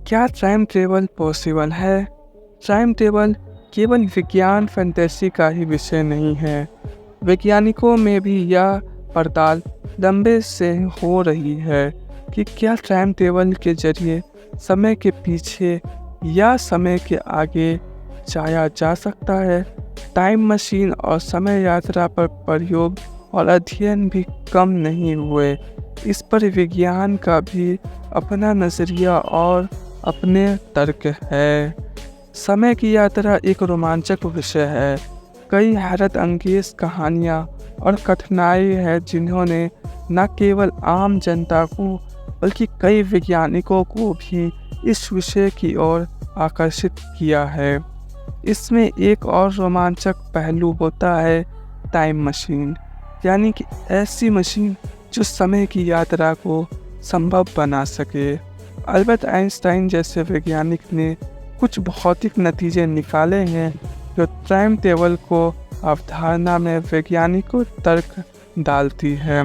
क्या time travel possible है? Time travel केवल विज्ञान फैंटेसी का ही विषय नहीं है। वैज्ञानिकों में भी यह पड़ताल लंबे से हो रही है कि क्या टाइम ट्रेवल के जरिए समय के पीछे या समय के आगे जाया जा सकता है। टाइम मशीन और समय यात्रा पर प्रयोग और अध्ययन भी कम नहीं हुए। इस पर विज्ञान का भी अपना नज़रिया और अपने तर्क है। समय की यात्रा एक रोमांचक विषय है। कई हैरत अंगेज कहानियाँ और कठिनाई है जिन्होंने न केवल आम जनता को बल्कि कई वैज्ञानिकों को भी इस विषय की ओर आकर्षित किया है। इसमें एक और रोमांचक पहलू होता है टाइम मशीन, यानी कि ऐसी मशीन जो समय की यात्रा को संभव बना सके। अल्बर्ट आइंस्टाइन जैसे वैज्ञानिक ने कुछ भौतिक नतीजे निकाले हैं जो टाइम ट्रेवल को अवधारणा में वैज्ञानिकों तर्क डालती है।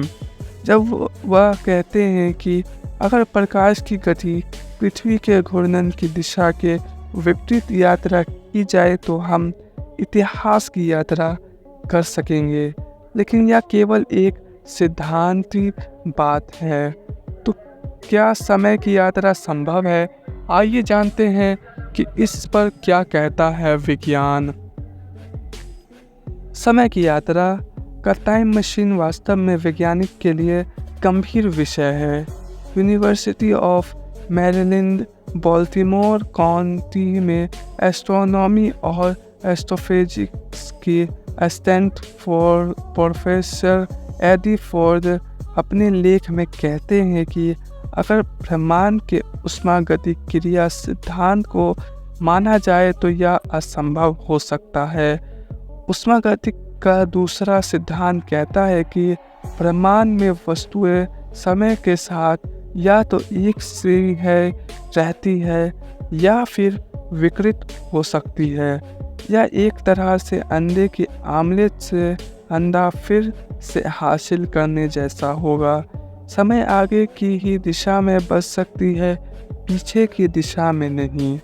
जब वह कहते हैं कि अगर प्रकाश की गति पृथ्वी के घूर्णन की दिशा के विपरीत यात्रा की जाए तो हम इतिहास की यात्रा कर सकेंगे, लेकिन यह केवल एक सिद्धांतिक बात है। तो क्या समय की यात्रा संभव है? आइए जानते हैं कि इस पर क्या कहता है विज्ञान। समय की यात्रा का टाइम मशीन वास्तव में वैज्ञानिक के लिए गंभीर विषय है। University of Maryland Baltimore county में एस्ट्रोनॉमी और एस्ट्रोफिजिक्स की असिस्टेंट प्रोफेसर एडी फोर्ड अपने लेख में कहते हैं कि अगर ब्रह्मांड के ऊष्मागतिकीय सिद्धांत को माना जाए तो यह असंभव हो सकता है। ऊष्मागतिकी का दूसरा सिद्धांत कहता है कि ब्रह्मांड में वस्तुएं समय के साथ या तो एक से है रहती है या फिर विकृत हो सकती है। यह एक तरह से अंडे के आमलेट से अंडा फिर से हासिल करने जैसा होगा। समय आगे की ही दिशा में बदल सकती है, पीछे की दिशा में नहीं।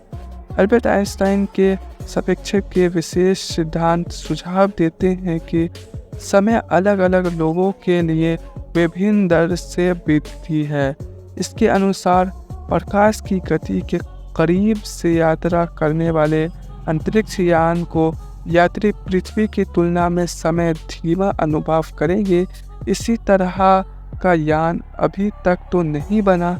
अल्बर्ट आइंस्टाइन के सापेक्षता के विशेष सिद्धांत सुझाव देते हैं कि समय अलग अलग लोगों के लिए विभिन्न दर से बीतती है। इसके अनुसार प्रकाश की गति के करीब से यात्रा करने वाले अंतरिक्ष यान को यात्री पृथ्वी की तुलना में समय धीमा अनुभव करेंगे। इसी तरह का यान अभी तक तो नहीं बना,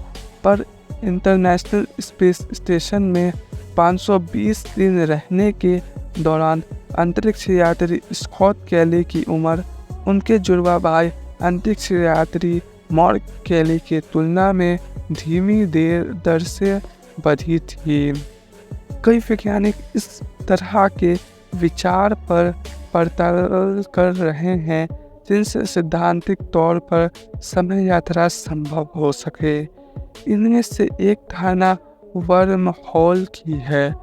पर इंटरनेशनल स्पेस स्टेशन में 520 दिन रहने के दौरान अंतरिक्ष यात्री स्कॉट कैली की उम्र उनके जुड़वा भाई अंतरिक्ष यात्री मार्क कैली की तुलना में धीमी दर से बढ़ी थी। कई वैज्ञानिक इस तरह के विचार पर पड़ताल कर रहे हैं जिनसे सैद्धांतिक तौर पर समय यात्रा संभव हो सके। इनमें से एक धारणा वर्म होल की है।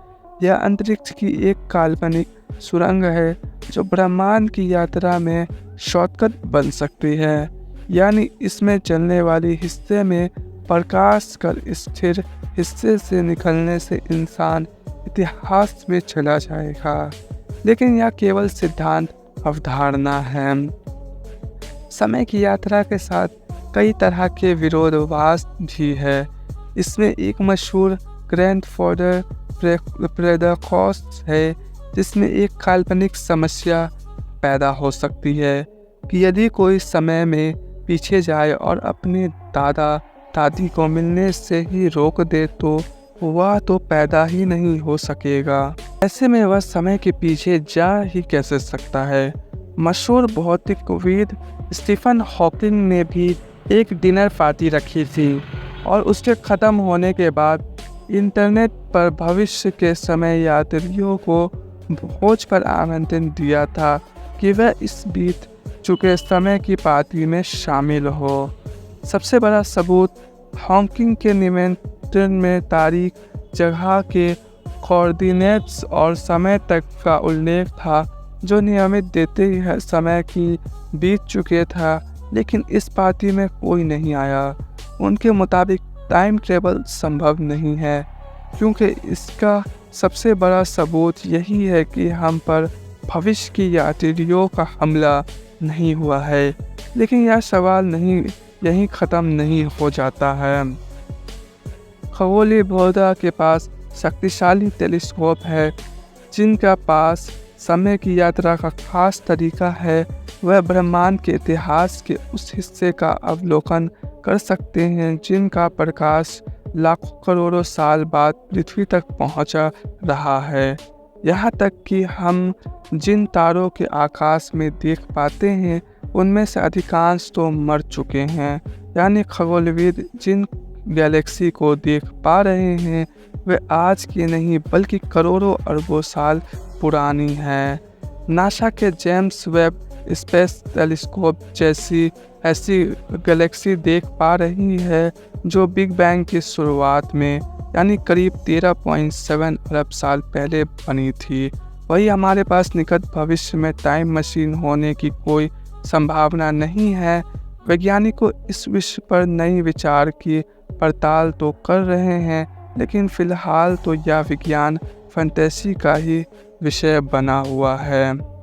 यह अंतरिक्ष की एक काल्पनिक सुरंग है जो ब्रह्मांड की यात्रा में शॉर्टकट बन सकती है, यानी इसमें चलने वाली हिस्से में प्रकाश कर स्थिर हिस्से से निकलने से इंसान इतिहास में चला जाएगा। लेकिन यह केवल सिद्धांत अवधारणा है। समय की यात्रा के साथ कई तरह के विरोधाभास भी है। इसमें एक मशहूर ग्रैंडफादर पैराडॉक्स है, जिसमें एक काल्पनिक समस्या पैदा हो सकती है कि यदि कोई समय में पीछे जाए और अपने दादा दादी को मिलने से ही रोक दे तो वह तो पैदा ही नहीं हो सकेगा। ऐसे में वह समय के पीछे जा ही कैसे सकता है। मशहूर भौतिकविद स्टीफन हॉकिंग ने भी एक डिनर पार्टी रखी थी और उसके ख़त्म होने के बाद इंटरनेट पर भविष्य के समय यात्रियों को भोज पर आमंत्रण दिया था कि वह इस बीत चुके समय की पार्टी में शामिल हो। सबसे बड़ा सबूत हॉकिंग के निमंत्रण में तारीख, जगह के कोऑर्डिनेट्स और समय तक का उल्लेख था, जो नियमित देते ही समय की बीत चुके था, लेकिन इस पार्टी में कोई नहीं आया। उनके मुताबिक टाइम ट्रेवल संभव नहीं है। क्योंकि इसका सबसे बड़ा सबूत यही है कि हम पर भविष्य की यात्रियों का हमला नहीं हुआ है। लेकिन यह सवाल यहीं ख़त्म नहीं हो जाता है। खगोलीय बौद्ध के पास शक्तिशाली टेलीस्कोप है, जिनका पास समय की यात्रा का खास तरीका है। वह ब्रह्मांड के इतिहास के उस हिस्से का अवलोकन कर सकते हैं जिनका प्रकाश लाखों करोड़ों साल बाद पृथ्वी तक पहुंचा रहा है। यहाँ तक कि हम जिन तारों के आकाश में देख पाते हैं उनमें से अधिकांश तो मर चुके हैं। यानी खगोलविद जिन गैलेक्सी को देख पा रहे हैं वे आज की नहीं बल्कि करोड़ों अरबों साल पुरानी है। नासा के जेम्स वेब स्पेस टेलीस्कोप ऐसी गैलेक्सी देख पा रही है जो बिग बैंग की शुरुआत में यानी करीब 13.7 अरब साल पहले बनी थी। वही हमारे पास निकट भविष्य में टाइम मशीन होने की कोई संभावना नहीं है। वैज्ञानिकों इस विषय पर नई विचार की पड़ताल तो कर रहे हैं, लेकिन फिलहाल तो यह विज्ञान फैंटेसी का ही विषय बना हुआ है।